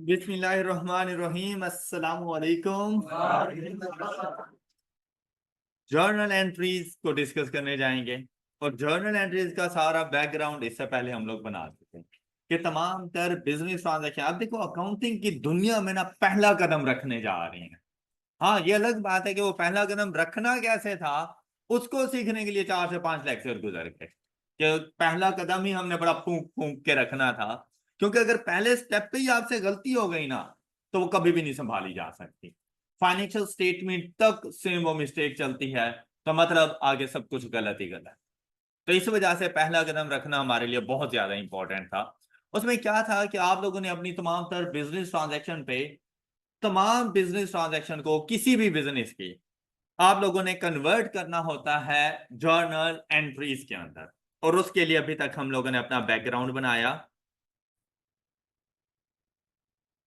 बिस्मिल्लाहिर्रहमानिर्रहीम। अस्सलामु अलैकुम। जर्नल एंट्रीज को डिस्कस करने जाएंगे। और जर्नल एंट्रीज का सारा बैकग्राउंड इससे पहले हम लोग बना चुके हैं कि तमाम तर बिजनेस ट्रांजैक्शन, अब देखो अकाउंटिंग की दुनिया में ना पहला कदम रखने जा रही हैं। हाँ, ये अलग बात है कि वो पहला कदम रखना कैसे था, उसको सीखने के लिए 4 से 5 लेक्चर गुजर गए कि पहला कदम ही हमने बड़ा फूंक फूंक के रखना था। क्योंकि अगर पहले स्टेप पे ही आपसे गलती हो गई ना, तो वो कभी भी नहीं संभाली जा सकती। फाइनेंशियल स्टेटमेंट तक से वो मिस्टेक चलती है, तो मतलब आगे सब कुछ गलत ही गलत। तो इस वजह से पहला कदम रखना हमारे लिए बहुत ज्यादा इंपॉर्टेंट था। उसमें क्या था कि आप लोगों ने अपनी तमाम तर बिजनेस ट्रांजैक्शन पे, तमाम बिजनेस ट्रांजैक्शन को किसी भी बिजनेस की आप लोगों ने कन्वर्ट करना होता है जर्नल एंट्रीज के अंदर। और उसके लिए अभी तक हम लोगों ने अपना बैकग्राउंड बनाया।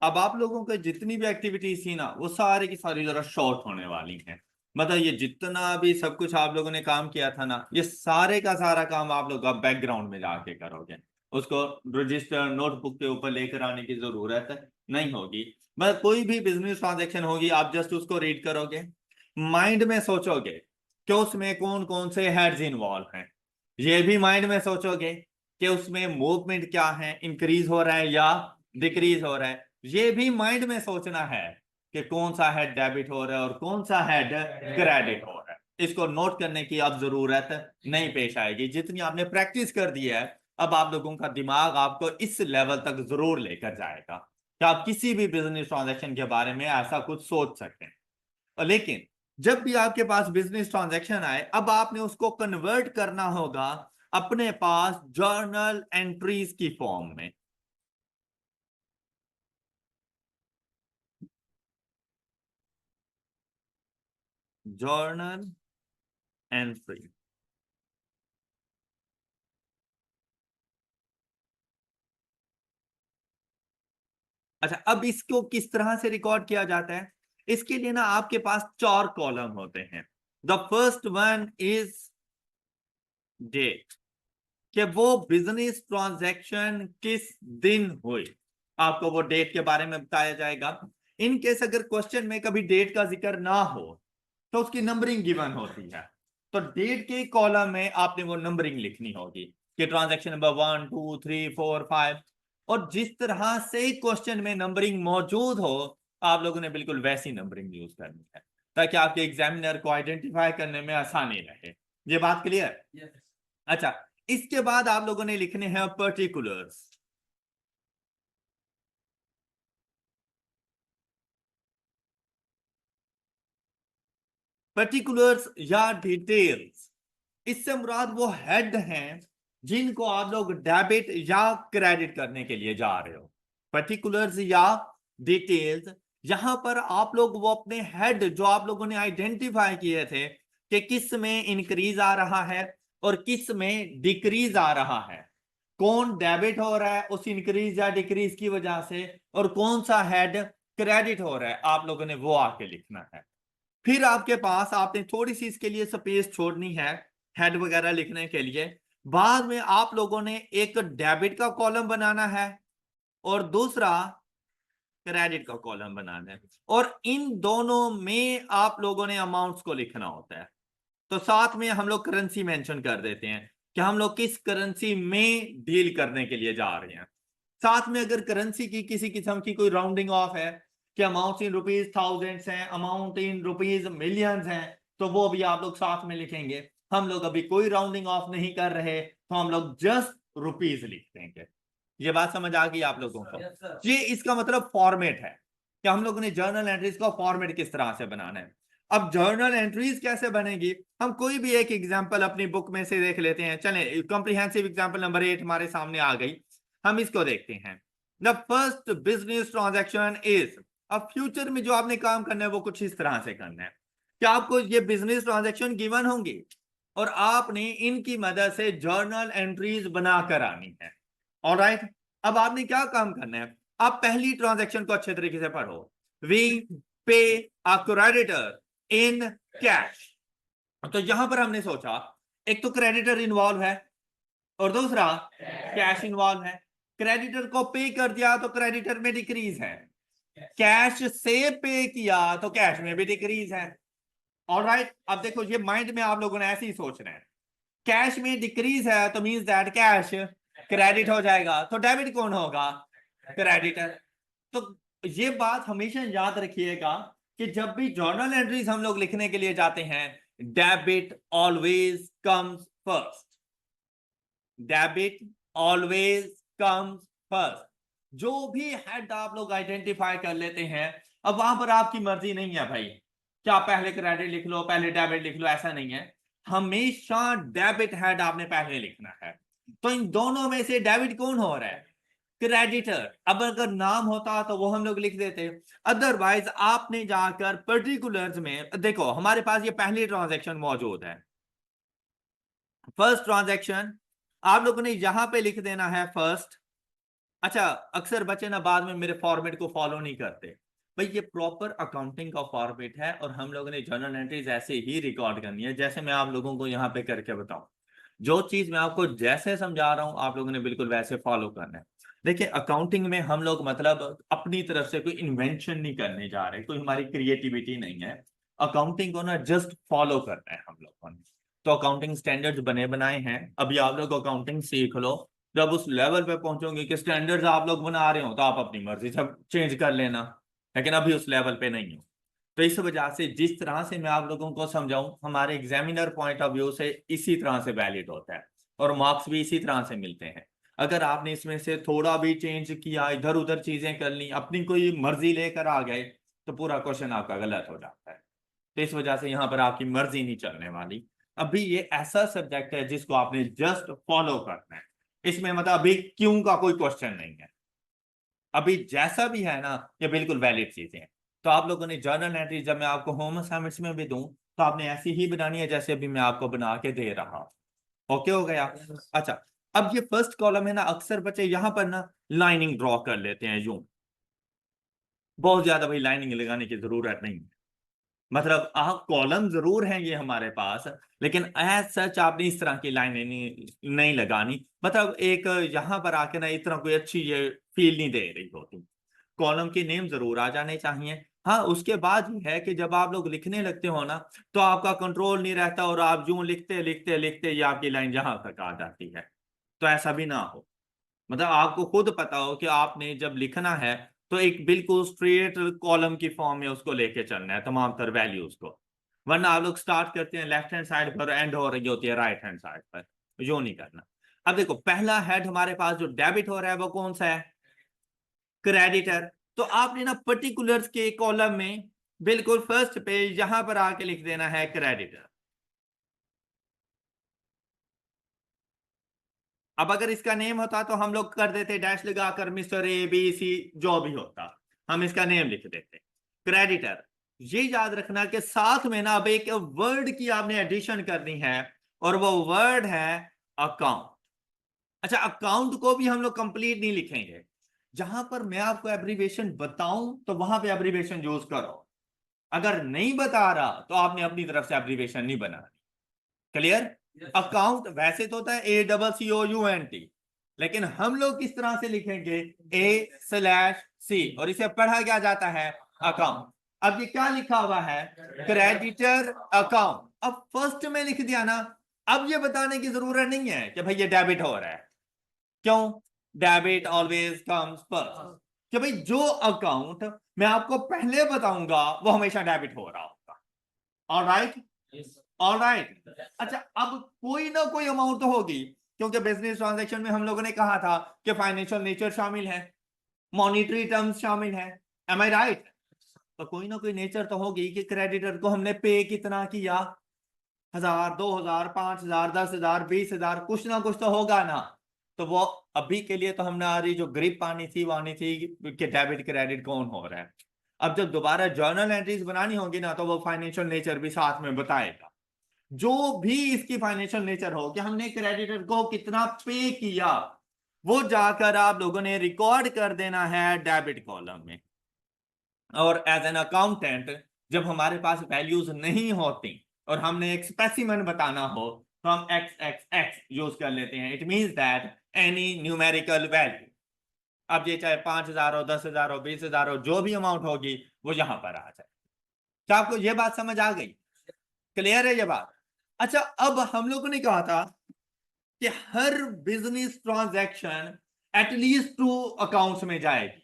अब आप लोगों के जितनी भी एक्टिविटीज थी ना, वो सारी की सारी जरा शॉर्ट होने वाली हैं। मतलब ये जितना भी सब कुछ आप लोगों ने काम किया था ना, ये सारे का सारा काम आप लोग अब बैकग्राउंड में जाके करोगे। उसको रजिस्टर नोटबुक के ऊपर लेकर आने की जरूरत नहीं होगी। मतलब कोई भी बिजनेस ट्रांजेक्शन होगी, आप जस्ट उसको रीड करोगे, माइंड में सोचोगे कि उसमें कौन कौन से हेड्स इन्वॉल्व हैं। ये भी माइंड में सोचोगे कि उसमें मूवमेंट क्या है, इंक्रीज हो रहा है या डिक्रीज हो रहा है। ये भी माइंड में सोचना है कि कौन सा हेड डेबिट हो रहा है और कौन सा हेड क्रेडिट हो रहा है। इसको नोट करने की अब जरूरत नहीं पेश आएगी, जितनी आपने प्रैक्टिस कर दी है। अब आप लोगों का दिमाग आपको इस लेवल तक जरूर लेकर जाएगा कि आप किसी भी बिजनेस ट्रांजैक्शन के बारे में ऐसा कुछ सोच सकते हैं। लेकिन जब भी आपके पास बिजनेस ट्रांजैक्शन आए, अब आपने उसको कन्वर्ट करना होगा अपने पास जर्नल एंट्रीज की फॉर्म में। Journal entry. अच्छा, अब इसको किस तरह से रिकॉर्ड किया जाता है? इसके लिए ना आपके पास 4 कॉलम होते हैं। The first one is date, कि वो बिजनेस ट्रांजैक्शन किस दिन हुई, आपको वो डेट के बारे में बताया जाएगा। इन केस अगर क्वेश्चन में कभी डेट का जिक्र ना हो, तो उसकी नंबरिंग गिवन होती है। तो डेट के कॉलम में आपने वो नंबरिंग लिखनी होगी कि ट्रांजैक्शन नंबर 1 2 3 4 5। और जिस तरह से क्वेश्चन में नंबरिंग मौजूद हो, आप लोगों ने बिल्कुल वैसी नंबरिंग यूज करनी है, ताकि आपके एग्जामिनर को आइडेंटिफाई करने में आसानी रहे। ये बात क्लियर? अच्छा, इसके बाद आप लोगों ने लिखने हैं पर्टिकुलर्स। पर्टिकुलर्स या डिटेल्स, इससे मुराद वो हेड हैं जिनको आप लोग डेबिट या क्रेडिट करने के लिए जा रहे हो। पर्टिकुलर्स या डिटेल्स, यहां पर आप लोग वो अपने हेड जो आप लोगों ने आइडेंटिफाई किए थे कि किस में इंक्रीज आ रहा है और किस में डिक्रीज आ रहा है, कौन डेबिट हो रहा है उस इंक्रीज या डिक्रीज की वजह से, और कौन सा हेड क्रेडिट हो रहा है, आप लोगों ने वो आके लिखना है। फिर आपके पास आपने थोड़ी सी इसके लिए स्पेस छोड़नी है हेड वगैरह लिखने के लिए। बाद में आप लोगों ने एक डेबिट का कॉलम बनाना है और दूसरा क्रेडिट का कॉलम बनाना है, और इन दोनों में आप लोगों ने अमाउंट्स को लिखना होता है। तो साथ में हम लोग करेंसी मेंशन कर देते हैं कि हम लोग किस करेंसी में डील करने के लिए जा रहे हैं। साथ में अगर करेंसी की किसी किस्म की कोई राउंडिंग ऑफ है कि अमाउंट इन रुपीज थाउजेंड्स हैं, अमाउंट इन रुपीज मिलियंस हैं, तो वो भी आप लोग साथ में लिखेंगे। हम लोग अभी कोई राउंडिंग ऑफ नहीं कर रहे, तो हम लोग जस्ट रुपीज लिख देंगे। ये बात समझ आ गई आप लोगों को? ये इसका मतलब फॉर्मेट है कि हम लोगों ने जर्नल एंट्रीज का फॉर्मेट किस तरह से बनाना है। अब जर्नल एंट्रीज कैसे बनेगी, हम कोई भी एक एग्जांपल अपनी बुक में से देख लेते हैं। चलें, कॉम्प्रिहेंसिव एग्जांपल नंबर 8 हमारे सामने आ गई, हम इसको देखते हैं। The first business transaction is, अब फ्यूचर में जो आपने काम करना है वो कुछ इस तरह से करना है कि आपको ये बिजनेस ट्रांजैक्शन गिवन होंगी और आपने इनकी मदद से जर्नल एंट्रीज बनाकर आनी है। ऑलराइट, अब आपने क्या काम करना है, आप पहली ट्रांजैक्शन को अच्छे तरीके से पढ़ो। वी पे अ क्रेडिटर इन कैश। तो यहां पर हमने सोचा एक तो क्रेडिटर इन्वॉल्व है और दूसरा कैश इन्वॉल्व है। क्रेडिटर को पे कर दिया तो क्रेडिटर में डिक्रीज है, कैश से पे किया तो कैश में भी डिक्रीज है। ऑलराइट, अब देखो ये माइंड में आप लोगों ने ऐसे ही सोचना है, कैश में डिक्रीज है तो मींस दैट कैश क्रेडिट हो जाएगा, तो डेबिट कौन होगा? क्रेडिटर। तो ये बात हमेशा याद रखिएगा कि जब भी जर्नल एंट्रीज हम लोग लिखने के लिए जाते हैं, debit always comes first, debit always comes first. जो भी हेड आप लोग आइडेंटिफाई कर लेते हैं, अब वहां पर आपकी मर्जी नहीं है भाई, क्या पहले क्रेडिट लिख लो पहले डेबिट लिख लो, ऐसा नहीं है, हमेशा डेबिट हेड आपने पहले लिखना है। तो इन दोनों में से डेबिट कौन हो रहा है? क्रेडिटर। अब अगर नाम होता तो वो हम लोग लिख देते, अदरवाइज आपने जाकर पर्टिकुलर्स में देखो, हमारे पास ये पहली ट्रांजैक्शन मौजूद है, फर्स्ट ट्रांजैक्शन, आप लोगों ने यहां पे लिख देना है फर्स्ट। अच्छा, अक्सर बच्चे ना बाद में मेरे फॉर्मेट को फॉलो नहीं करते, भाई ये प्रॉपर अकाउंटिंग का फॉर्मेट है और हम लोगों ने जर्नल एंट्रीज ऐसे ही रिकॉर्ड करनी है जैसे मैं आप लोगों को यहाँ पे करके बताऊं। जो चीज मैं आपको जैसे समझा रहा हूं आप लोगों ने बिल्कुल वैसे फॉलो करना है। देखिए अकाउंटिंग में हम लोग मतलब अपनी तरफ से कोई इन्वेंशन नहीं करने जा रहे, कोई हमारी क्रिएटिविटी नहीं है, अकाउंटिंग को ना जस्ट फॉलो करना है हम लोगों ने। तो अकाउंटिंग स्टैंडर्ड्स बने बनाए हैं, अभी आप लोग अकाउंटिंग सीख लो, जब उस लेवल पे पहुंचोगे कि स्टैंडर्ड्स आप लोग बना रहे हो तो आप अपनी मर्जी से चेंज कर लेना, लेकिन अभी उस लेवल पे नहीं हो। तो इस वजह से जिस तरह से मैं आप लोगों को समझाऊं, हमारे एग्जामिनर पॉइंट ऑफ व्यू से इसी तरह से वैलिड होता है और मार्क्स भी इसी तरह से मिलते हैं। अगर आपने इसमें से थोड़ा भी चेंज किया, इधर उधर चीजें कर ली, अपनी कोई मर्जी लेकर आ गए, तो पूरा क्वेश्चन आपका गलत हो जाता है। तो इस वजह से यहाँ पर आपकी मर्जी नहीं चलने वाली। अभी ये ऐसा सब्जेक्ट है जिसको आपने जस्ट फॉलो करना है, इसमें मतलब अभी क्यों का कोई क्वेश्चन नहीं है, अभी जैसा भी है ना ये बिल्कुल वैलिड चीजें हैं। तो आप लोगों ने जर्नल एंट्री जब मैं आपको होम असाइनमेंट्स में भी दूं तो आपने ऐसी ही बनानी है जैसे अभी मैं आपको बना के दे रहा हूं। ओके हो गया? अच्छा, अब ये फर्स्ट कॉलम है ना, अक्सर बच्चे यहां पर ना लाइनिंग ड्रॉ कर लेते हैं यूं, बहुत ज्यादा भाई लाइनिंग लगाने की जरूरत नहीं है, मतलब आप कॉलम जरूर हैं ये हमारे पास, लेकिन एज सच आपने इस तरह की लाइन नहीं लगानी, मतलब एक यहां पर आके ना इतना कोई अच्छी ये फील नहीं दे रही होती। कॉलम के नेम जरूर आ जाने चाहिए। हाँ, उसके बाद ये है कि जब आप लोग लिखने लगते हो ना तो आपका कंट्रोल नहीं रहता और आप यूं लिखते लिखते लिखते ये आपकी लाइन जहां तक आ जाती है। तो ऐसा भी ना हो, मतलब आपको खुद पता हो कि आपने जब लिखना है तो एक बिल्कुल स्ट्रेट कॉलम की फॉर्म में उसको लेके चलना है तमाम तर वैल्यूज को, वरना आप लोग स्टार्ट करते हैं लेफ्ट हैंड साइड पर, एंड हो रही होती है राइट हैंड साइड पर, जो नहीं करना। अब देखो पहला हेड हमारे पास जो डेबिट हो रहा है वो कौन सा है? क्रेडिटर। तो आपने ना पर्टिकुलर्स के कॉलम में बिल्कुल फर्स्ट पे यहां पर आके लिख देना है क्रेडिटर। अब अगर इसका नेम होता तो हम लोग कर देते डैश लगाकर मिस्टर ए बी सी, जो भी होता हम इसका नेम लिख देते क्रेडिटर। ये याद रखना कि साथ में ना अब एक वर्ड की आपने एडिशन करनी है और वो वर्ड है अकाउंट। अच्छा, अकाउंट को भी हम लोग कंप्लीट नहीं लिखेंगे, जहां पर मैं आपको एब्रीविएशन बताऊं तो वहां पे एब्रीविएशन यूज करो, अगर नहीं बता रहा तो आपने अपनी तरफ से एब्रीविएशन नहीं बनानी। क्लियर? अकाउंट वैसे तो होता है ACCOUNT, लेकिन हम लोग किस तरह से लिखेंगे? A/C, और इसे पढ़ा क्या जाता है? अकाउंट। अब ये क्या लिखा हुआ है? Creditor account. अब फर्स्ट में लिख दिया ना, अब ये बताने की जरूरत नहीं है कि भाई ये डेबिट हो रहा है, क्यों? डेबिट ऑलवेज कम्स फर्स्ट, कि भाई जो अकाउंट मैं आपको पहले बताऊंगा वो हमेशा डेबिट हो रहा होगा। ऑलराइट? ऑलराइट। अच्छा, अब कोई ना कोई अमाउंट तो होगी, क्योंकि बिजनेस ट्रांजैक्शन में हम लोगों ने कहा था कि फाइनेंशियल नेचर शामिल है, मॉनिटरी टर्म्स शामिल है, एम आई राइट? तो कोई ना कोई नेचर तो होगी कि क्रेडिटर को हमने पे कितना किया, 1000, 2000, 5000, 10,000, 20,000, कुछ ना कुछ तो होगा ना। तो वो अभी के लिए तो हमने आ रही जो ग्रिप आनी थी वो आनी थी कि डेबिट क्रेडिट कौन हो रहा है। अब जब दोबारा जर्नल एंट्रीज बनानी होगी ना तो वो फाइनेंशियल नेचर भी साथ में बताएगा, जो भी इसकी फाइनेंशियल नेचर हो कि हमने क्रेडिटर को कितना पे किया, वो जाकर आप लोगों ने रिकॉर्ड कर देना है डेबिट कॉलम में। और एज एन अकाउंटेंट जब हमारे पास वैल्यूज नहीं होती और हमने एक स्पेसिमेन बताना हो तो हम एक्स एक्स एक्स यूज कर लेते हैं, it means that any numerical value. अब ये चाहे 5,000 हो, 10,000 हो, 20,000 हो, जो भी अमाउंट होगी वो यहां पर आ जाए। क्या आपको ये बात समझ आ गई? क्लियर है ये बात? अच्छा, अब हम लोगों ने कहा था कि हर बिजनेस ट्रांजैक्शन एटलीस्ट 2 अकाउंट्स में जाएगी,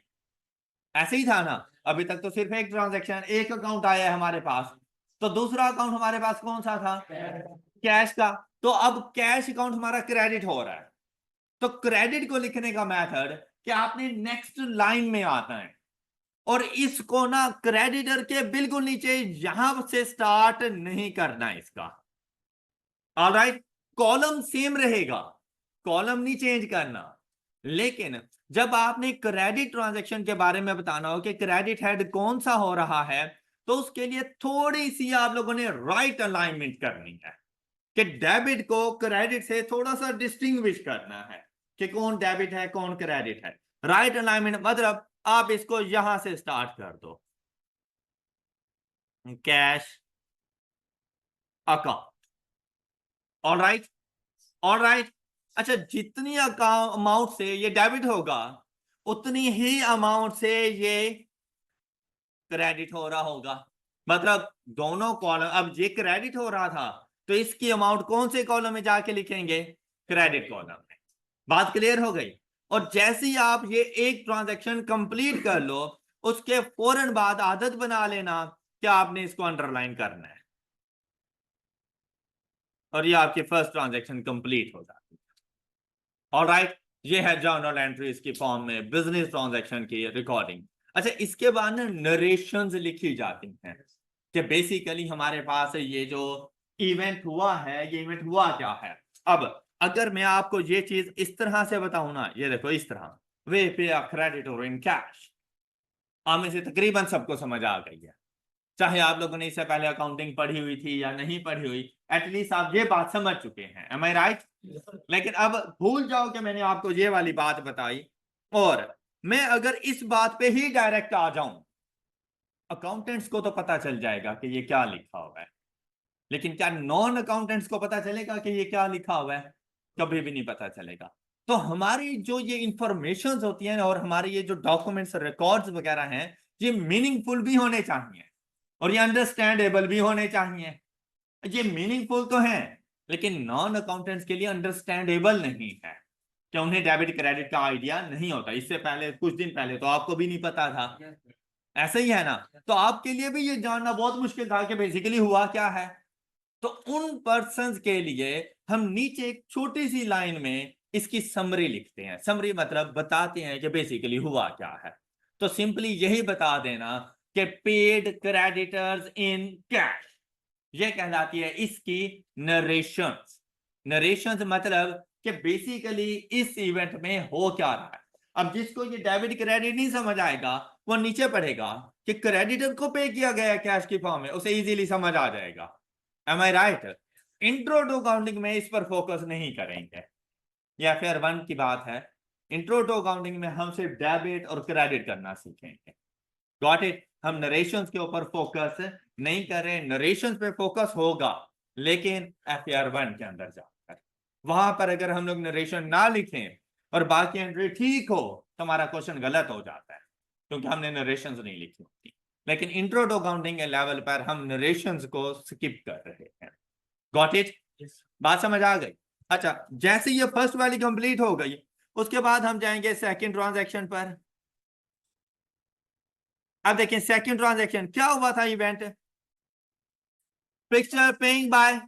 ऐसे ही था ना? अभी तक तो सिर्फ एक ट्रांजैक्शन, एक अकाउंट आया है हमारे पास, तो दूसरा अकाउंट हमारे पास कौन सा था? कैश का। तो अब कैश अकाउंट हमारा क्रेडिट हो रहा है, तो क्रेडिट को लिखने का मेथड कि आपने नेक्स्ट लाइन में आता है और इसको ना क्रेडिटर के बिल्कुल नीचे यहां से स्टार्ट नहीं करना है इसका। ऑलराइट, कॉलम सेम रहेगा, कॉलम नहीं चेंज करना, लेकिन जब आपने क्रेडिट ट्रांजैक्शन के बारे में बताना हो कि क्रेडिट हेड कौन सा हो रहा है, तो उसके लिए थोड़ी सी आप लोगों ने राइट अलाइनमेंट करनी है कि डेबिट को क्रेडिट से थोड़ा सा डिस्टिंग्विश करना है कि कौन डेबिट है कौन क्रेडिट है। राइट अलाइनमेंट मतलब आप इसको यहां से स्टार्ट कर दो, कैश अकाउंट। Alright, alright. अच्छा, जितनी अमाउंट से ये डेबिट होगा उतनी ही अमाउंट से ये क्रेडिट हो रहा होगा। मतलब दोनों कॉलम, अब ये क्रेडिट हो रहा था तो इसकी अमाउंट कौन से कॉलम में जाके लिखेंगे? क्रेडिट कॉलम में। बात क्लियर हो गई? और जैसे ही आप ये एक ट्रांजैक्शन कंप्लीट कर लो, उसके फौरन बाद आदत बना लेना कि आपने इसको अंडरलाइन करना है, और ये आपकी फर्स्ट ट्रांजैक्शन कंप्लीट हो जाती है। ऑलराइट, ये है जर्नल एंट्रीज की फॉर्म में बिजनेस ट्रांजैक्शन की रिकॉर्डिंग। अच्छा, इसके बाद ना नरेशंस लिखी जाती हैं कि बेसिकली हमारे पास ये जो इवेंट हुआ है, ये इवेंट हुआ क्या है। अब अगर मैं आपको ये चीज इस तरह से बताऊं ना, ये देखो इस तरह, वे पे क्रेडिट और इन कैश, आप में से तकरीबन सबको समझ आ गई है, चाहे आप लोगों ने इससे पहले अकाउंटिंग पढ़ी हुई थी या नहीं पढ़ी हुई, एटलीस्ट आप ये बात समझ चुके हैं। M I right? लेकिन अब भूल जाओ कि मैंने आपको ये वाली बात बताई, और मैं अगर इस बात पे ही डायरेक्ट आ जाऊं, अकाउंटेंट्स को तो पता चल जाएगा कि ये क्या लिखा हुआ है, लेकिन क्या नॉन अकाउंटेंट्स को पता चलेगा कि ये क्या लिखा हुआ है? कभी भी नहीं पता चलेगा। तो हमारी जो ये इंफॉर्मेशन होती है और हमारे ये जो डॉक्यूमेंट्स रिकॉर्ड्स वगैरह हैं, ये मीनिंगफुल भी होने चाहिए और ये अंडरस्टैंडेबल भी होने चाहिए। ये मीनिंगफुल तो है, लेकिन नॉन अकाउंटेंट्स के लिए अंडरस्टैंडेबल नहीं है कि उन्हें डेबिट क्रेडिट का आइडिया नहीं होता। इससे पहले कुछ दिन पहले तो आपको भी नहीं पता था, ऐसा ही है ना? तो आपके लिए भी ये जानना बहुत मुश्किल था कि बेसिकली हुआ क्या है। तो उन पर्संस के लिए हम नीचे एक छोटी सी लाइन में इसकी समरी लिखते हैं। समरी मतलब बताते हैं कि बेसिकली हुआ क्या है। तो सिंपली यही बता देना कि पेड क्रेडिटर्स इन कैश, ये कहलाती है इसकी नरेशंस। नरेशंस मतलब कि बेसिकली इस इवेंट में हो क्या रहा है। अब जिसको ये डेबिट क्रेडिट नहीं समझ आएगा, वो नीचे पढ़ेगा कि क्रेडिटर को पे किया गया है कैश की फॉर्म में, उसे इजीली समझ आ जाएगा। Am I right? Intro to accounting में इस पर फोकस नहीं करेंगे, या फिर वन की बात है। इंट्रो टू अकाउंटिंग में हम सिर्फ डेबिट और क्रेडिट करना सीखेंगे। Got it? हम नरेशंस के ऊपर फोकस नहीं कर रहे, नरेशंस पे फोकस होगा लेकिन एफआर 1 के अंदर जाकर। वहां पर अगर हम लोग नरेशन ना लिखें और बाकी एंट्री ठीक हो तो हमारा क्वेश्चन गलत हो जाता है, क्योंकि हमने नरेशंस नहीं लिखी होती। लेकिन इंट्रो टू अकाउंटिंग के लेवल पर हम नरेशंस को स्किप कर रहे हैं। Got it? बात समझ आ गई? अच्छा, जैसे ये फर्स्ट वाली कंप्लीट हो गई, उसके बाद हम जाएंगे सेकंड ट्रांजैक्शन पर। अब देखें सेकंड ट्रांजैक्शन क्या हुआ था इवेंट? फिक्सचर पेइंग बाय,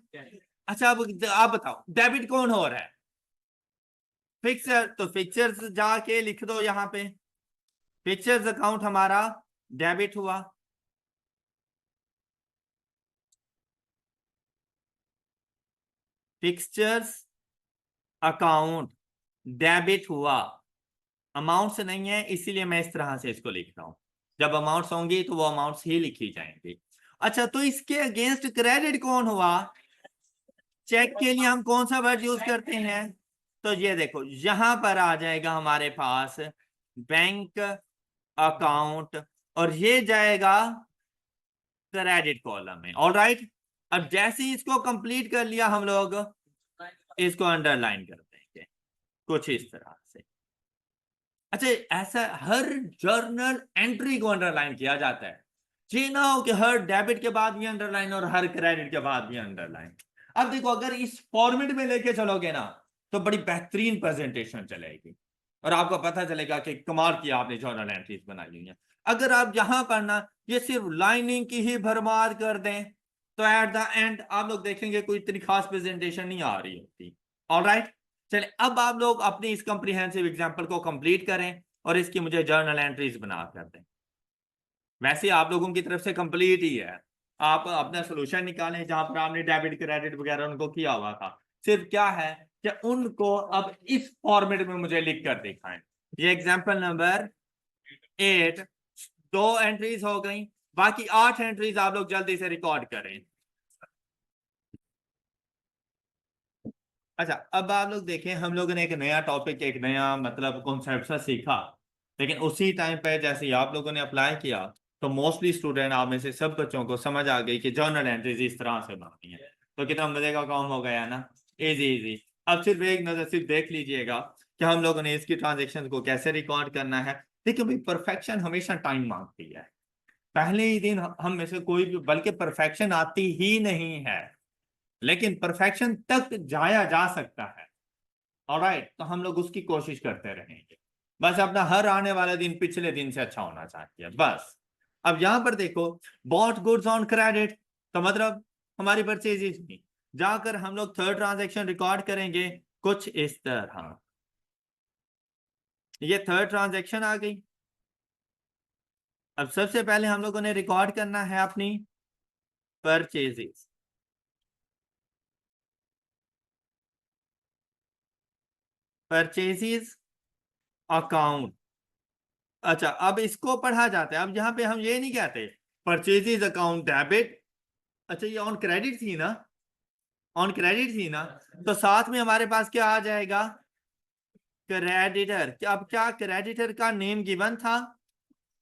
अच्छा अब आप बताओ डेबिट कौन हो रहा है? फिक्सचर, तो फिक्सचर्स जाके लिख दो यहां पे, फिक्सचर्स अकाउंट हमारा डेबिट हुआ, फिक्सचर्स अकाउंट डेबिट हुआ। अमाउंट्स नहीं है इसीलिए मैं इस तरह से इसको लिख रहा हूं, जब अमाउंट्स होंगी तो वो अमाउंट्स ही लिखी जाएंगी। अच्छा, तो इसके अगेंस्ट क्रेडिट कौन हुआ? चेक के लिए हम कौन सा वर्ड यूज करते हैं? तो ये देखो यहां पर आ जाएगा हमारे पास बैंक अकाउंट, और ये जाएगा क्रेडिट कॉलम में। ऑल राइट, अब जैसे ही इसको कंप्लीट कर लिया हम लोग इसको अंडरलाइन कर देंगे कुछ इस तरह से। अच्छा, ऐसा हर जर्नल एंट्री को अंडरलाइन किया जाता है, ये ना हो कि हर डेबिट के बाद भी अंडरलाइन और हर क्रेडिट के बाद भी अंडरलाइन। अब देखो, अगर इस फॉर्मेट में लेके चलोगे ना तो बड़ी बेहतरीन प्रेजेंटेशन चलेगी और आपको पता चलेगा कि कमाल की आपने जर्नल एंट्रीज बनाई हुई है। अगर आप यहां पर ना ये सिर्फ लाइनिंग की ही भरमार कर दें तो एट द एंड आप लोग देखेंगे कोई इतनी खास प्रेजेंटेशन नहीं आ रही होती। ऑलराइट, चले अब आप लोग अपनी इस कॉम्प्रिहेंसिव एग्जांपल को कंप्लीट करें और इसकी मुझे जर्नल एंट्रीज बना कर दें। वैसे आप लोगों की तरफ से कंप्लीट ही है, आप अपना सोल्यूशन निकालें जहां पर आपने डेबिट क्रेडिट वगैरह उनको किया हुआ था। सिर्फ क्या है कि उनको अब इस फॉर्मेट में मुझे लिख कर दिखाएं। ये एग्जांपल नंबर 8, 2 एंट्रीज हो गई, बाकी 8 एंट्रीज आप लोग जल्दी से रिकॉर्ड करें। अच्छा, अब आप लोग देखें, हम लोगों ने एक नया टॉपिक, एक नया मतलब कॉन्सेप्ट सा सीखा, लेकिन उसी टाइम पे जैसे ही आप लोगों ने अप्लाई किया तो मोस्टली स्टूडेंट, आप में से सब बच्चों को समझ आ गई कि जर्नल एंट्रीज इस तरह से बनती हैं। तो कितना मजे का काम हो गया ना, इजी इजी। अब सिर्फ एक नजर सिर्फ देख लीजिएगा कि हम लोगों ने इसकी ट्रांजेक्शन को कैसे रिकॉर्ड करना है। देखिए भाई, परफेक्शन हमेशा टाइम मांगती है। पहले ही दिन हम में से कोई भी, बल्कि परफेक्शन आती ही नहीं है, लेकिन परफेक्शन तक जाया जा सकता है। ऑलराइट, तो हम लोग उसकी कोशिश करते रहेंगे। बस अपना हर आने वाला दिन पिछले दिन से अच्छा होना चाहिए बस। अब यहां पर देखो, बॉट गुड्स ऑन क्रेडिट, तो मतलब हमारी परचेजेज नहीं, जाकर हम लोग थर्ड ट्रांजेक्शन रिकॉर्ड करेंगे कुछ इस तरह। ये थर्ड ट्रांजेक्शन आ गई। अब सबसे पहले हम लोगों ने रिकॉर्ड करना है अपनी परचेजेस। Purchases account. अच्छा, अब इसको पढ़ा जाता है। अब यहाँ पे हम ये नहीं कहते परचेजेज अकाउंट डेबिट। अच्छा, ये ऑन क्रेडिट थी ना, ऑन क्रेडिट थी ना, तो साथ में हमारे पास क्या आ जाएगा, क्रेडिटर। अब क्या क्रेडिटर का नेम गिवन था?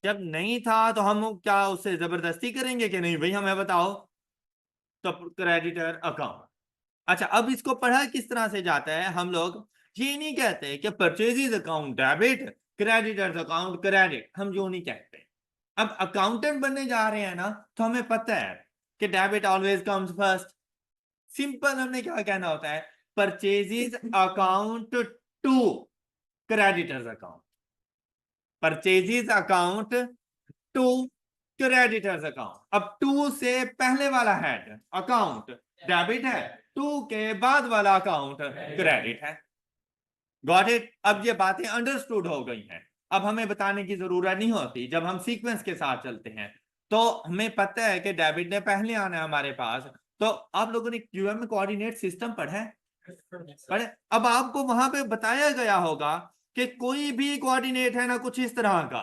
जब नहीं था तो हम क्या उससे जबरदस्ती करेंगे कि नहीं भाई हमें बताओ, तो क्रेडिटर अकाउंट। अच्छा, अब इसको पढ़ा किस तरह से जाता है, हम लोग ये नहीं कहते कि purchases account debit, creditors account credit, हम जो नहीं कहते। अब अकाउंटेंट बनने जा रहे हैं ना, तो हमें पता है कि debit always comes first. Simple हमने क्या कहना होता है, purchases account to creditors account, purchases account to creditors account. अब टू से पहले वाला हेड अकाउंट डेबिट है, टू के बाद वाला अकाउंट क्रेडिट है। Got it? अब ये बातें अंडरस्टूड हो गई हैं, अब हमें बताने की जरूरत नहीं होती। जब हम सीक्वेंस के साथ चलते हैं तो हमें पता है कि डेबिट ने पहले आना है हमारे पास। तो आप लोगों ने क्यूएम कोऑर्डिनेट सिस्टम पढ़ा है? पढ़े। अब आपको वहां पे बताया गया होगा कि कोई भी कोऑर्डिनेट है ना कुछ इस तरह का,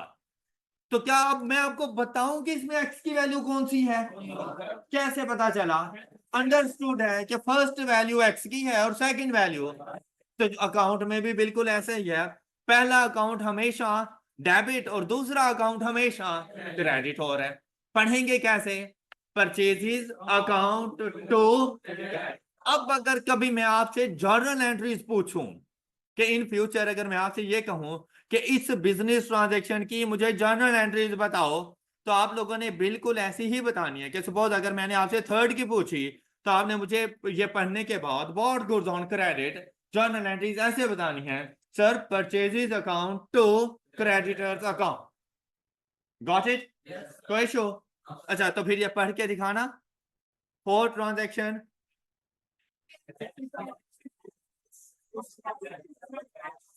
तो क्या अब मैं आपको बताऊं कि इसमें एक्स की वैल्यू कौन सी है? कैसे पता चला? अंडरस्टूड है कि फर्स्ट वैल्यू एक्स की है और सेकंड वैल्यू, तो अकाउंट में भी बिल्कुल ऐसा ही है। पहला अकाउंट हमेशा डेबिट और दूसरा अकाउंट हमेशा क्रेडिट हो रहा है। पढ़ेंगे कैसे? Purchases account to. अब अगर कभी मैं आपसे जर्नल एंट्रीज पूछूं कि इन फ्यूचर अगर मैं आपसे ये कहूं कि इस बिजनेस ट्रांजैक्शन की मुझे जर्नल एंट्रीज बताओ, तो आप लोगों ने बिल्कुल ऐसी ही बतानी है। कि सपोज अगर मैंने आपसे थर्ड की पूछी तो आपने मुझे ये पढ़ने के बाद what goods on credit journal entries ऐसे बतानी है, sir purchases account to creditors account. Got it? कोई इशू? अच्छा, तो फिर ये पढ़ के दिखाना, फोर ट्रांजैक्शन।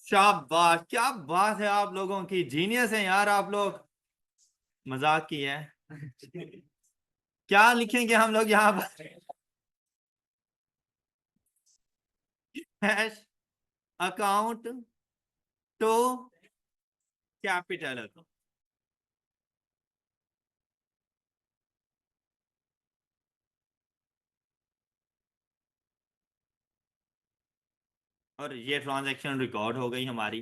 शाबाश, क्या बात है, आप लोगों की जीनियस है यार आप लोग। मजाक की है। क्या लिखेंगे हम लोग यहाँ पर? Cash account to capital account. और ये ट्रांजैक्शन रिकॉर्ड हो गई हमारी।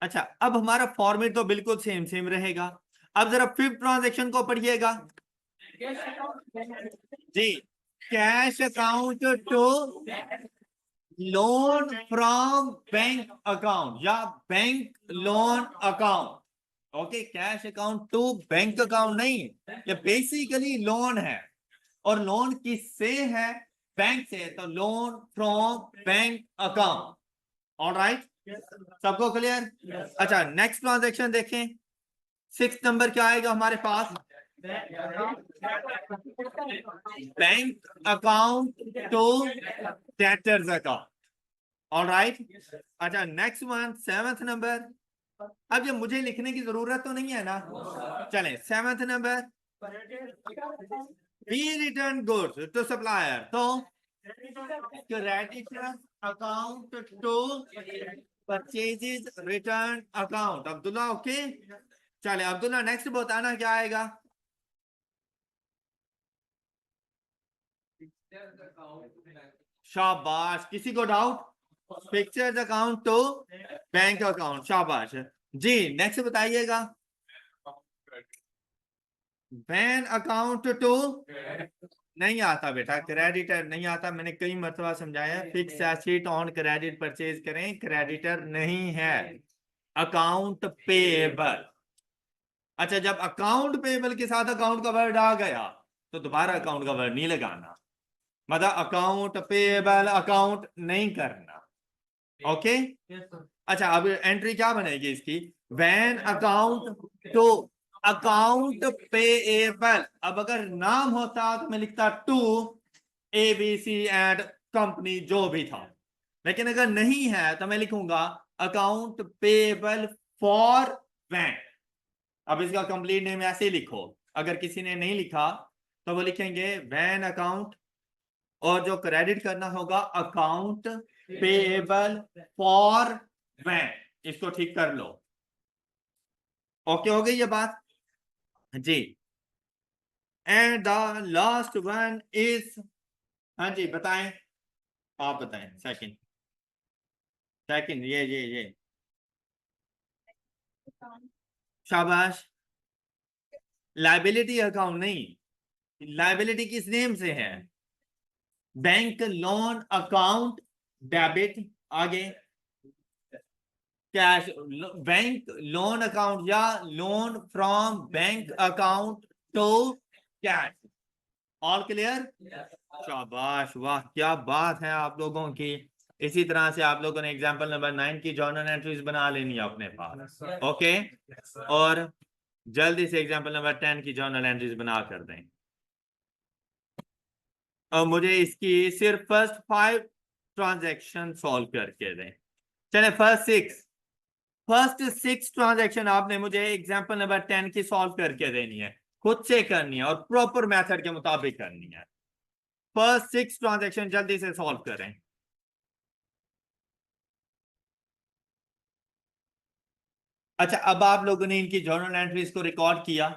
अच्छा, अब हमारा फॉर्मेट तो बिल्कुल सेम सेम रहेगा। अब जरा फिफ्थ ट्रांजैक्शन को पढ़िएगा जी। Cash account to loan from bank account या bank loan account. Okay, cash account to bank account नहीं, ये बेसिकली लोन है। और लोन किससे है? बैंक से, तो loan from bank account. Alright, सबको क्लियर? अच्छा, नेक्स्ट ट्रांजेक्शन देखें। 6 नंबर क्या आएगा हमारे पास? Bank account to debtors account. Alright, अच्छा नेक्स्ट वन 7th नंबर। अब ये मुझे लिखने की जरूरत तो नहीं है ना, चलें 7th number. We return goods to supplier, तो creditor account to purchases return account. Abdullah okay, चले अब्दुल्ला नेक्स्ट बताना क्या आएगा? शाबाश, किसी को doubt? Fixtures account to bank account, शाबाश जी। नेक्स्ट बताइएगा। वैन अकाउंट टू नहीं आता बेटा, क्रेडिटर नहीं आता, मैंने कई मरतबा समझाया। Fix asset on credit purchase करें, क्रेडिटर नहीं है, अकाउंट पेएबल। अच्छा, जब अकाउंट पेएबल के साथ अकाउंट का वर्ड आ गया तो दोबारा अकाउंट का वर्ड नहीं लगाना, मतलब अकाउंट पेएबल अकाउंट नहीं करना। ओके, अच्छा अब एंट्री क्या बनेगी इसकी? Van account to account payable. अब अगर नाम होता तो मैं लिखता टू ABC एंड कंपनी, जो भी था। लेकिन अगर नहीं है तो मैं लिखूंगा अकाउंट पेएबल फॉर वैन। अब इसका कंप्लीट नेम ऐसे लिखो, अगर किसी ने नहीं लिखा तो वो लिखेंगे वैन अकाउंट, और जो क्रेडिट करना होगा अकाउंट पेएबल फॉर वैन। इसको ठीक कर लो। ओके हो गई ये बात जी। And the last one is, हाँ जी बताएं, आप बताएं। सेकंड, सेकंड ये शाबाश। लाइबिलिटी अकाउंट नहीं, लाइबिलिटी किस नेम से है? बैंक लोन अकाउंट डेबिट, आगे कैश बैंक लोन अकाउंट या loan from bank account to cash. All clear? शाबाश, वाह क्या बात है आप लोगों की। इसी तरह से आप लोगों ने एग्जांपल नंबर 9 की जर्नल एंट्रीज बना लेनी है अपने पास। ओके, और जल्दी से एग्जांपल नंबर 10 की जर्नल एंट्रीज बना कर दें। और मुझे इसकी सिर्फ फर्स्ट 5 ट्रांजैक्शन सॉल्व करके दें। चले फर्स्ट 6 ट्रांजैक्शन आपने मुझे एग्जांपल नंबर 10 की सॉल्व करके देनी है, खुद से करनी है और प्रॉपर मेथड के मुताबिक करनी है। फर्स्ट 6 ट्रांजैक्शन जल्दी से सॉल्व करें। अच्छा, अब आप लोगों ने इनकी जर्नल एंट्रीज को रिकॉर्ड किया,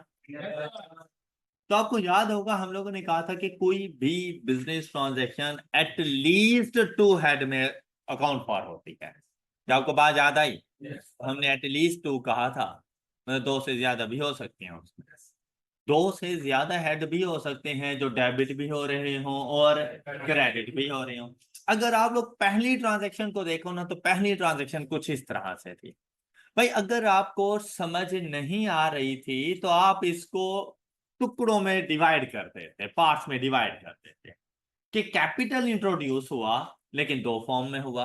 तो आपको याद होगा हम लोगों ने कहा था कि कोई भी business transaction at least 2 head में अकाउंट फॉर होती है। क्या आपको बात याद आई? हमने एट लीस्ट 2 कहा था, मतलब 2 से ज्यादा भी हो सकते हैं उसमें। 2 से ज्यादा हेड भी हो सकते हैं जो डेबिट भी हो रहे हों और क्रेडिट भी हो रहे हों। अगर आप लोग पहली ट्रांजैक्शन को देखो ना, तो पहली ट्रांजैक्शन कुछ इस तरह से थी। भाई अगर आपको समझ नहीं आ रही थी तो आप इसको टुकड़ों में डिवाइड कर देते, पार्ट्स में डिवाइड कर देते, कि कैपिटल इंट्रोड्यूस हुआ लेकिन 2 फॉर्म में हुआ,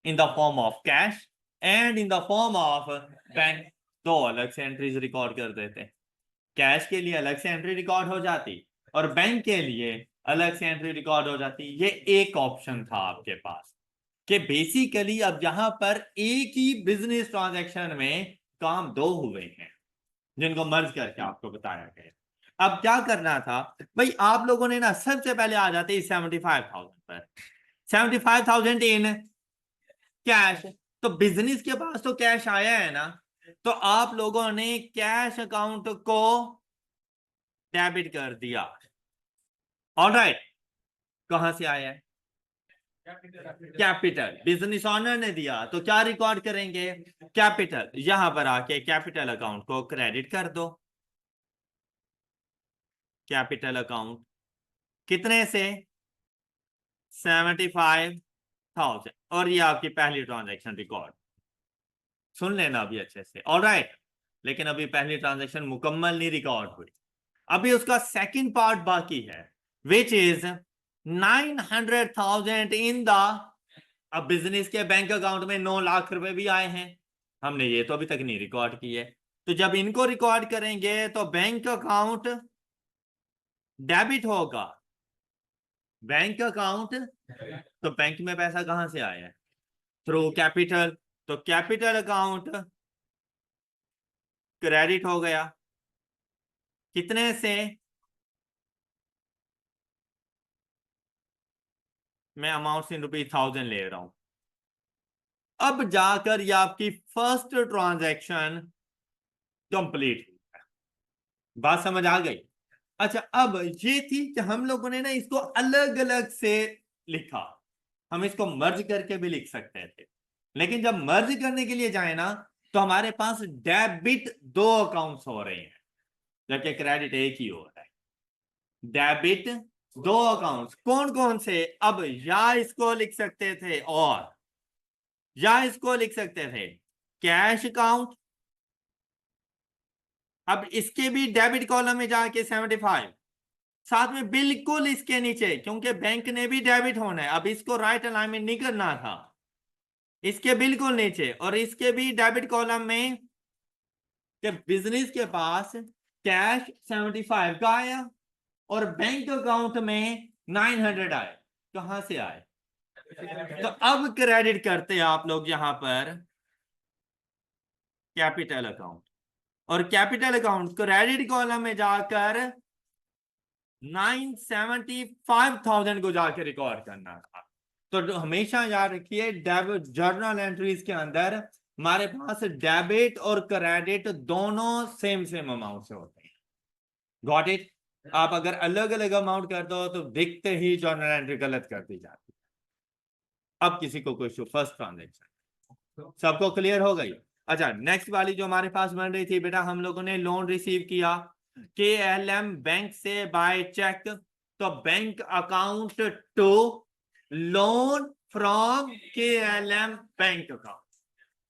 in the form of cash and in the form of bank. 2 अलग से एंट्रीज रिकॉर्ड कर देते, कैश के लिए अलग से एंट्री रिकॉर्ड हो जाती और बैंक के लिए अलग से एंट्री रिकॉर्ड हो जाती। ये एक ऑप्शन था आपके पास, कि बेसिकली अब यहां पर एक ही बिजनेस ट्रांजैक्शन में काम 2 हुए हैं जिनको मर्ज करके आपको बताया गया। अब क्या करना था भाई, आप लोगों ने ना सबसे पहले आ जाते 75,000 पर, 75,000 इन कैश। तो बिजनेस के पास तो कैश आया है ना, तो आप लोगों ने कैश अकाउंट को डेबिट कर दिया। ऑलराइट, कहां से आया है? कैपिटल, बिजनेस ऑनर ने दिया तो क्या रिकॉर्ड करेंगे? कैपिटल। यहां पर आके कैपिटल अकाउंट को क्रेडिट कर दो। कैपिटल अकाउंट कितने से? 75,000 1000 और ये आपकी पहली ट्रांजैक्शन रिकॉर्ड। सुन लेना अभी अच्छे से, ऑलराइट। लेकिन अभी पहली ट्रांजैक्शन मुकम्मल नहीं रिकॉर्ड हुई, अभी उसका सेकंड पार्ट बाकी है, विच इज 900,000 इन द, अब बिजनेस के बैंक अकाउंट में 9 लाख रुपए भी आए हैं, हमने ये तो अभी तक नहीं रिकॉर्ड किए। तो जब इनको रिकॉर्ड करेंगे तो बैंक अकाउंट डेबिट होगा, बैंक अकाउंट, तो बैंक में पैसा कहां से आया है? थ्रू कैपिटल, तो कैपिटल अकाउंट क्रेडिट हो गया, कितने से? मैं अमाउंट इन ₹1000 ले रहा हूं। अब जाकर ये आपकी फर्स्ट ट्रांजैक्शन कंप्लीट हुई है, बात समझ आ गई? अच्छा, अब ये थी कि हम लोगों ने ना इसको अलग अलग से लिखा, हम इसको मर्ज करके भी लिख सकते थे, लेकिन जब मर्ज करने के लिए जाए ना तो हमारे पास डेबिट 2 अकाउंट्स हो रहे हैं, जबकि क्रेडिट एक ही हो रहा है। डेबिट 2 अकाउंट्स कौन कौन से? अब या इसको लिख सकते थे और या इसको लिख सकते थे कैश अकाउंट, अब इसके भी डेबिट कॉलम में जाके 75, साथ में बिल्कुल इसके नीचे, क्योंकि बैंक ने भी डेबिट होना है, अब इसको राइट अलाइनमेंट नहीं करना था, इसके बिल्कुल नीचे और इसके भी डेबिट कॉलम में कि बिजनेस के पास कैश 75 का आया और बैंक अकाउंट में 900 आए, कहां से आए? तो अब क्रेडिट करते हैं आप लोग यहां पर कैपिटल अकाउंट, और कैपिटल अकाउंट क्रेडिट कॉलम में जाकर 975,000 को जाकर रिकॉर्ड करना था। तो हमेशा याद रखिए डेबिट जर्नल एंट्रीज के अंदर हमारे पास डेबिट और क्रेडिट दोनों सेम सेम अमाउंट से होते हैं। Got it? आप अगर अलग अलग अमाउंट कर दो तो दिखते ही जर्नल एंट्री गलत कर दी जाती है। अब किसी को कोई फर्स्ट ट्रांजेक्शन सबको क्लियर हो गई? अच्छा, नेक्स्ट वाली जो हमारे पास बन रही थी बेटा, हम लोगों ने लोन रिसीव किया KLM बैंक से बाय चेक, तो bank account to loan from KLM bank account,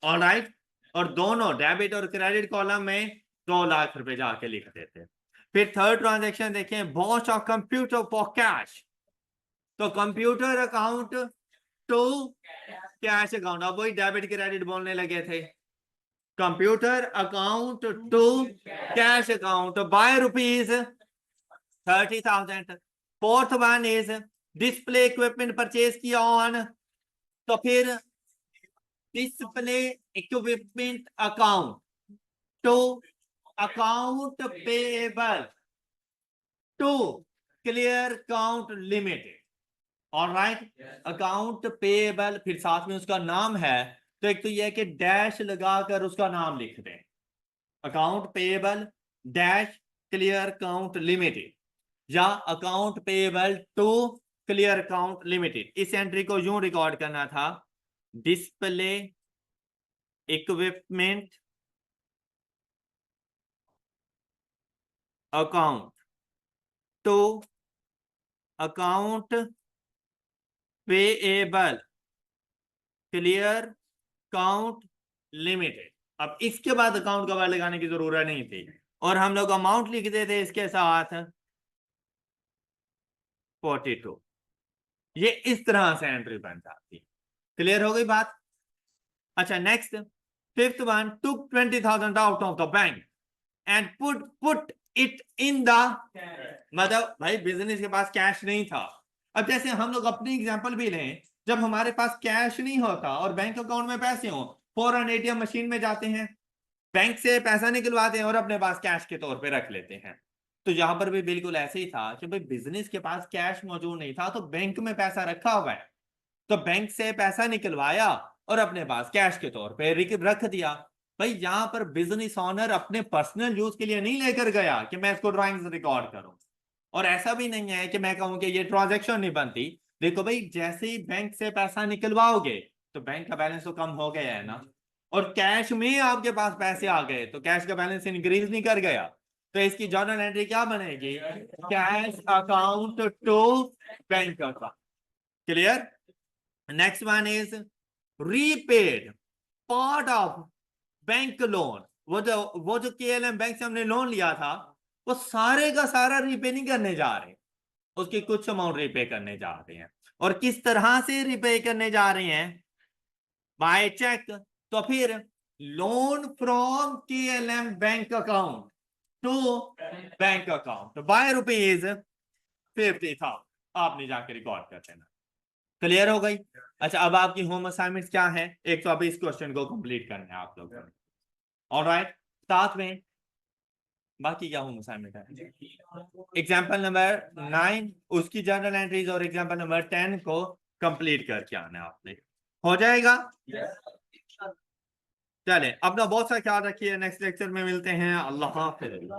alright. और दोनों डेबिट और क्रेडिट कॉलम में 2 लाख रुपए जाके लिख देते। फिर थर्ड ट्रांजैक्शन देखें, बॉश ऑफ कंप्यूटर फॉर कैश, तो computer account to cash account, अब वही डेबिट क्रेडिट बोलने लगे थे, computer account to cash account by ₹30,000। Fourth one is display equipment purchase किया ऑन, तो फिर display equipment account to account payable to clear account limited, alright. Account payable, फिर साथ में उसका नाम है, तो एक तो यह है कि डैश लगाकर उसका नाम लिख दें, account payable dash clear account limited, या account payable to clear account limited. इस एंट्री को यूं रिकॉर्ड करना था, display equipment account to account payable clear account limited. अब इसके बाद अकाउंट का वर्ड लगाने की जरूरत नहीं थी और हम लोग अमाउंट लिख देते इसके साथ 42, ये इस तरह से एंट्री बन जाती। क्लियर हो गई बात? अच्छा, next fifth one, took 20,000 out of the bank and put it in the, मतलब भाई बिजनेस के पास कैश नहीं था। अब जैसे हम लोग अपनी एग्जांपल भी लें, जब हमारे पास कैश नहीं होता और बैंक अकाउंट में पैसे हो, फौरन ATM मशीन में जाते हैं, बैंक से पैसा निकलवाते हैं और अपने पास कैश के तौर पे रख लेते हैं। तो यहां पर भी बिल्कुल ऐसे ही था कि भाई बिजनेस के पास कैश मौजूद नहीं था, तो बैंक में पैसा रखा हुआ है, तो बैंक से पैसा निकलवाया और अपने पास कैश के तौर पे रख दिया। भाई यहां पर बिजनेस ओनर अपने पर्सनल यूज के लिए नहीं लेकर गया कि मैं इसको ड्राइंग्स रिकॉर्ड करूं, और ऐसा भी नहीं है कि मैं कहूं कि ये ट्रांजैक्शन नहीं बनती। देखो भाई, जैसे ही बैंक से पैसा निकलवाओगे तो बैंक का बैलेंस तो कम हो गया है ना, और कैश में आपके पास पैसे आ गए तो कैश का बैलेंस इंक्रीज नहीं कर गया, तो इसकी जर्नल एंट्री क्या बनेगी? Cash account to bank account. Clear? Next one is repaid part of bank loan. वो जो केएलएम बैंक से हमने लोन लिया था, वो सारे का सारा रीपे नहीं करने जा रहे, उसकी कुछ अमाउंट रीपे करने जा रहे हैं। और किस तरह से रीपे करने जा रहे हैं? By cheque. तो फिर loan from KLM bank account to bank account by rupees 50,000, आपने जाके रिकॉर्ड कर देना। क्लियर हो गई? अच्छा, अब आपकी होम असाइनमेंट क्या है? 120 क्वेश्चन को कंप्लीट करना है आप लोगों ने। ऑलराइट, साथ में बाकी क्या होम असाइनमेंट है? एग्जाम्पल नंबर 9 उसकी जर्नल एंट्रीज और एग्जाम्पल नंबर 10 को कंप्लीट करके आना है आपने। हो जाएगा? चले, अपना बहुत सा ख्याल रखिए। नेक्स्ट लेक्चर में मिलते हैं। अल्लाह हाफिज।